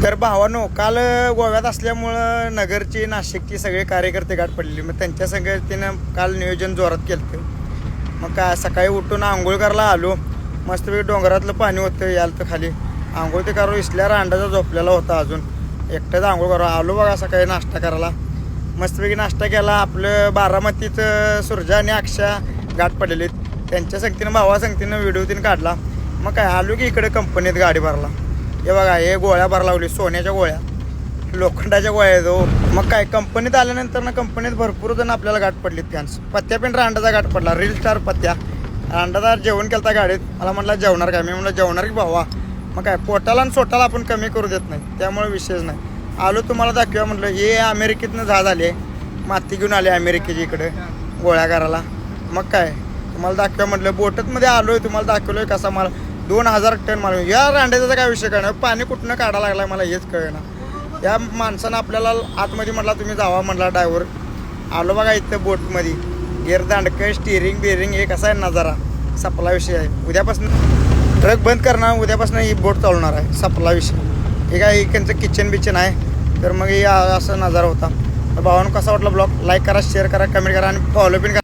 तर भावानो काल गोव्यात असल्यामुळं नगरची नाशिकची सगळे कार्यकर्ते गाठ पडलेली. मग त्यांच्या संगतीनं काल नियोजन जोरात केलं. मग काय सकाळी उठून आंघोळ करायला आलो. मस्तपैकी डोंगरातलं पाणी होतं याल तर खाली आंघोळ ते करू इसल्यावर अंडाचा झोपलेला होता. अजून एकट्याच आंघोळ करू आलो बघा सकाळी नाश्ता करायला. मस्तपैकी नाश्ता केला. आपलं बारामतीचं सुरजा आणि अक्षा गाठ पडलेली त्यांच्या संगतीनं भावा संगतीनं व्हिडिओ तीन काढला. मग काय आलो की इकडे कंपनीत गाडी भरला. हे बघा हे गोळ्या भर लावली सोन्याच्या गोळ्या लोखंडाच्या गोळ्या आहेत हो. मग काय कंपनीत आल्यानंतर ना कंपनीत भरपूर जण आपल्याला गाठ पडलीत. फॅन्स पत्त्या पिंढरा अंडाचा गाठ पडला. रील स्टार पत्त्या अंडाचा जेवण केलं गाडीत. मला म्हटलं जेवणार काय मी म्हटलं जेवणार की भावा. मग काय पोटाला आणि सोटाला आपण कमी करू देत नाही त्यामुळे विशेष नाही. आलो तुम्हाला दाखवा म्हटलं. हे अमेरिकेतनं जहाज आले माती घेऊन आले अमेरिकेच्या इकडे गोळ्या करायला. मग काय तुम्हाला दाखवा म्हटलं. बोटमध्ये आलो आहे तुम्हाला दाखवलं आहे कसा मला 2000 टन माल. या रांड्याचा काय विषय काय नाही. पाणी कुठनं काढायला लागला मला हेच कळेना. या माणसानं आपल्याला आतमध्ये म्हटला तुम्ही जावा म्हटला ड्रायव्हर. आलो बघा इथं बोटमध्ये गिअर दांडकं स्टिअरिंग बिअरिंग हे कसा आहे नजारा. सपला विषय आहे. उद्यापासून ट्रक बंद करणार उद्यापासून ही बोट चालवणार आहे. सपला विषय हे काय त्यांचं किचन बिचन आहे. तर मग हे असं नजारा होता. तर भावानं कसा वाटला ब्लॉग लाईक करा शेअर करा कमेंट करा आणि फॉलो पण करा.